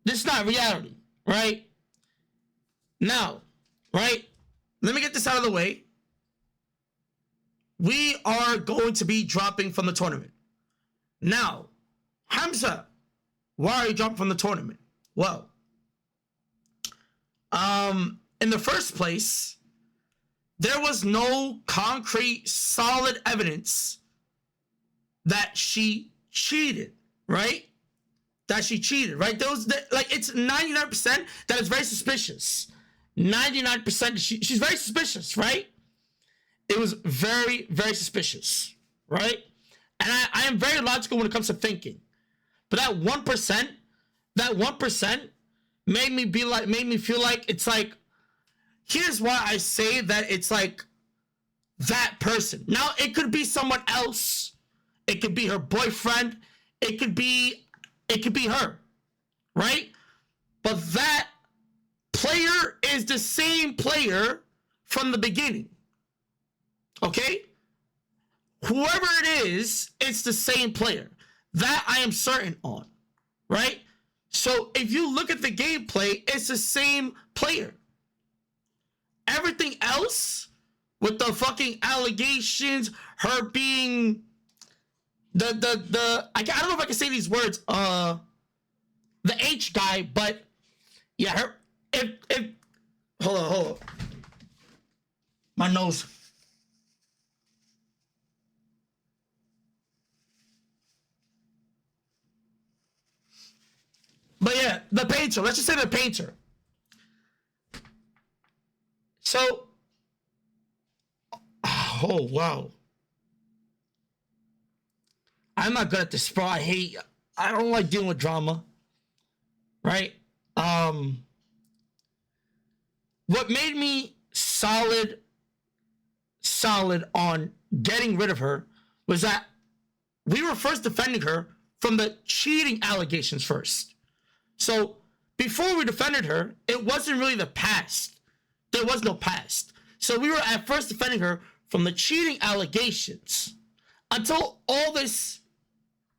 This is not reality, right? Now, right? Let me get this out of the way. We are going to be dropping from the tournament. Now, Humzh, why are you dropping from the tournament? Well, in the first place, there was no concrete, solid evidence that she cheated, right? That she cheated, right? Like, it's 99% that is very suspicious. 99% she's very suspicious, right? It was very, very suspicious, right? And I am very logical when it comes to thinking. But that 1% made me feel like it's like, here's why I say that it's like that person. Now, it could be someone else. It could be her boyfriend. It could be her, right? But that player is the same player from the beginning. Okay? Whoever it is, it's the same player. That I am certain on, right? So if you look at the gameplay, it's the same player. Everything else with the fucking allegations, her being I don't know if I can say these words, the H guy, but yeah, her, if hold on. My nose. But yeah, the painter. Let's just say the painter. So, oh wow, I'm not good at this, bro. I don't like dealing with drama, right? What made me solid on getting rid of her was that we were first defending her from the cheating allegations first. So before we defended her, it wasn't really the past. There was no past. So we were at first defending her from the cheating allegations until all this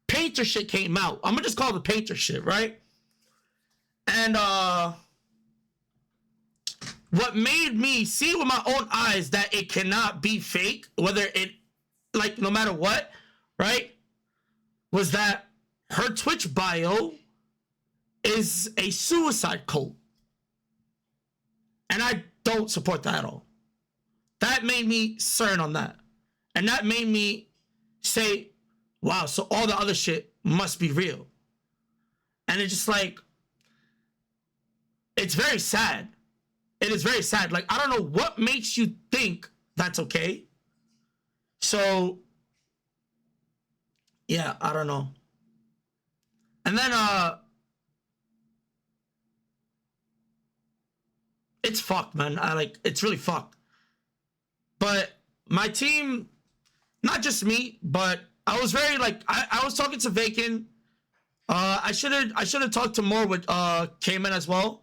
painter shit came out. I'm gonna just call it the painter shit, right? And what made me see with my own eyes that it cannot be fake, whether it, like, no matter what, right, was that her Twitch bio is a suicide cult. And I don't support that at all. That made me certain on that. And that made me say, wow, so all the other shit must be real. And it's just like, it's very sad. It is very sad. Like, I don't know what makes you think that's okay. So, yeah, I don't know. And then, it's fucked, man. It's really fucked. But my team, not just me, but I was very, like, I was talking to Vacant. I should have talked to more with Cayman as well.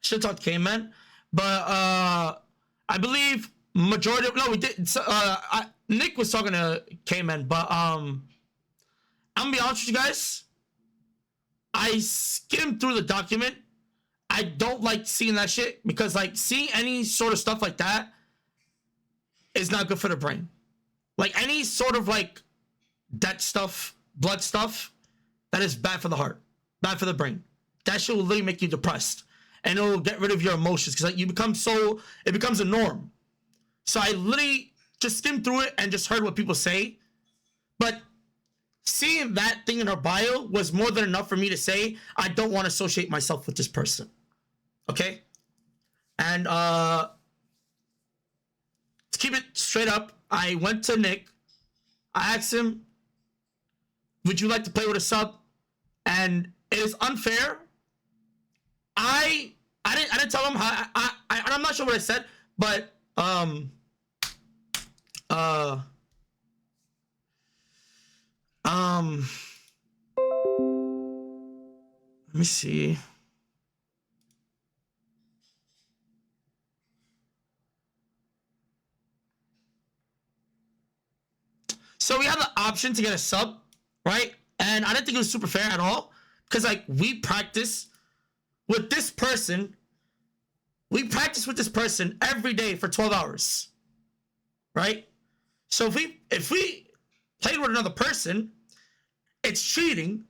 Should talk to Cayman, but I believe majority of, no, we did. Nick was talking to Cayman, but I'm gonna be honest with you guys. I skimmed through the document. I don't like seeing that shit because, like, seeing any sort of stuff like that is not good for the brain. Like, any sort of, like, that stuff, blood stuff, that is bad for the heart, bad for the brain. That shit will literally make you depressed, and it will get rid of your emotions because, like, it becomes a norm. So I literally just skimmed through it and just heard what people say. But seeing that thing in her bio was more than enough for me to say, I don't want to associate myself with this person. Okay? And to keep it straight up, I went to Nick. I asked him, would you like to play with a sub? And it is unfair. I didn't tell him how I'm not sure what I said, but let me see. So we had the option to get a sub, right? And I didn't think it was super fair at all. Because, like, we practice with this person. We practice with this person every day for 12 hours. Right? So if we played with another person, it's cheating.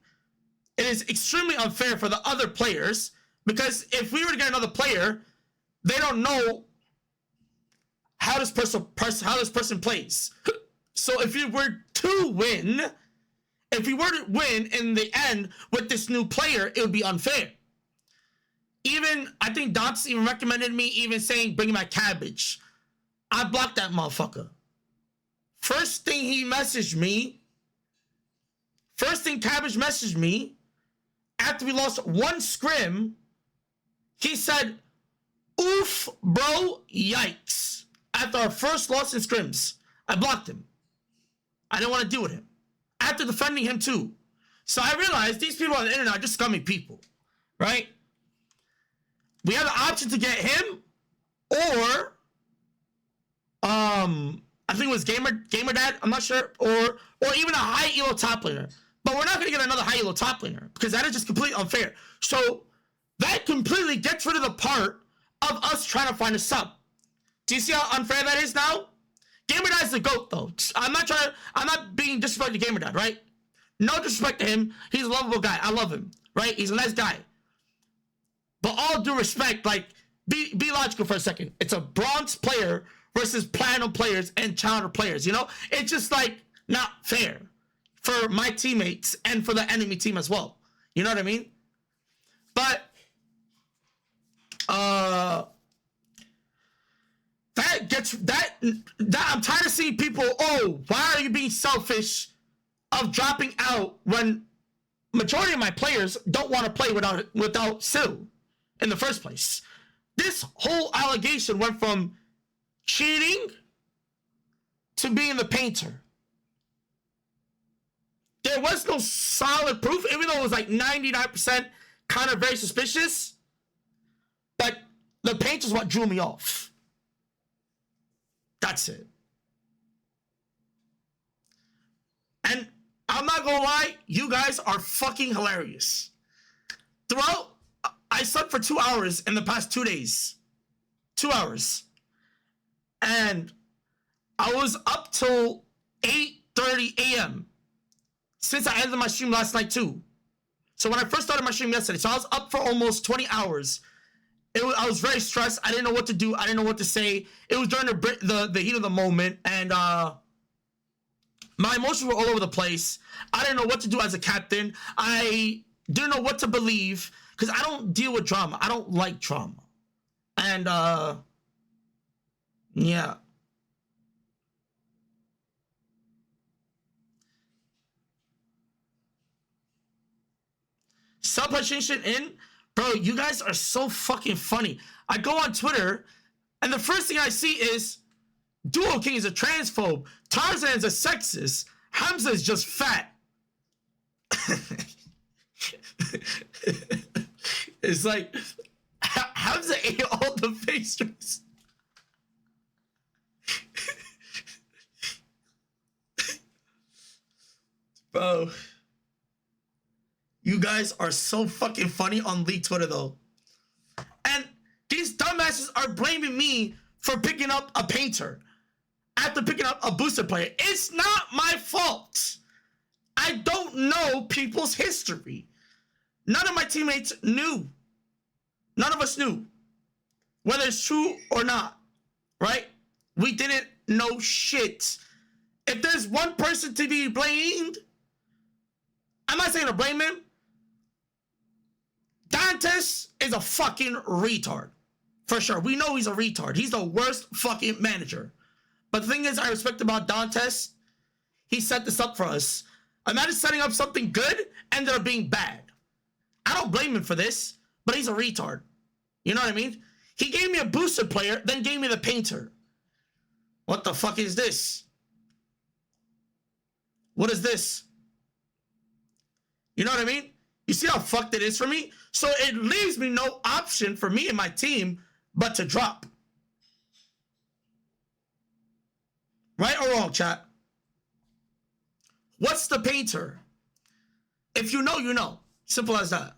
It is extremely unfair for the other players. Because if we were to get another player, they don't know how this person plays. So if we were to win in the end with this new player, it would be unfair. Even, I think Dantes even recommended me even saying, bring my cabbage. I blocked that motherfucker. First thing Cabbage messaged me, after we lost one scrim, he said, oof, bro, yikes. After our first loss in scrims, I blocked him. I didn't want to deal with him. After defending him too. So I realized these people on the internet are just scummy people, right? We have the option to get him or, I think it was Gamer Dad, I'm not sure, or even a high elo top laner. But we're not going to get another high elo top laner because that is just completely unfair. So that completely gets rid of the part of us trying to find a sub. Do you see how unfair that is now? Gamer Dad's the GOAT though. I'm not being disrespectful to Gamer Dad, right? No disrespect to him. He's a lovable guy. I love him, right? He's a nice guy. But all due respect, like, be logical for a second. It's a bronze player versus platinum players and challenger players, you know? It's just, like, not fair for my teammates and for the enemy team as well. You know what I mean? But, I'm tired of seeing people, oh, why are you being selfish of dropping out when majority of my players don't want to play without Sil in the first place. This whole allegation went from cheating to being the painter. There was no solid proof, even though it was like 99% kind of very suspicious. But the painter is what drew me off. That's it. And I'm not gonna lie, you guys are fucking hilarious. I slept for 2 hours in the past 2 days. 2 hours. And I was up till 8:30 a.m. since I ended my stream last night too. So when I first started my stream yesterday, so I was up for almost 20 hours. I was very stressed. I didn't know what to do. I didn't know what to say. It was during the heat of the moment, and my emotions were all over the place. I didn't know what to do as a captain. I didn't know what to believe because I don't deal with drama. I don't like drama. And yeah. Substitution in, bro. You guys are so fucking funny. I go on Twitter, and the first thing I see is Duo King is a transphobe. Tarzan is a sexist. Humzh is just fat. It's like Humzh ate all the pastries. Bro. You guys are so fucking funny on League Twitter, though. And these dumbasses are blaming me for picking up a painter after picking up a booster player. It's not my fault. I don't know people's history. None of my teammates knew. None of us knew. Whether it's true or not, right? We didn't know shit. If there's one person to be blamed, I'm not saying to blame him. Dantes is a fucking retard. For sure. We know he's a retard. He's the worst fucking manager. But the thing is, I respect about Dantes. He set this up for us. Imagine setting up something good, ended up being bad. I don't blame him for this, but he's a retard. You know what I mean? He gave me a booster player, then gave me the painter. What the fuck is this? What is this? You know what I mean? You see how fucked it is for me? So it leaves me no option for me and my team but to drop. Right or wrong, chat? What's the painter? If you know, you know. Simple as that.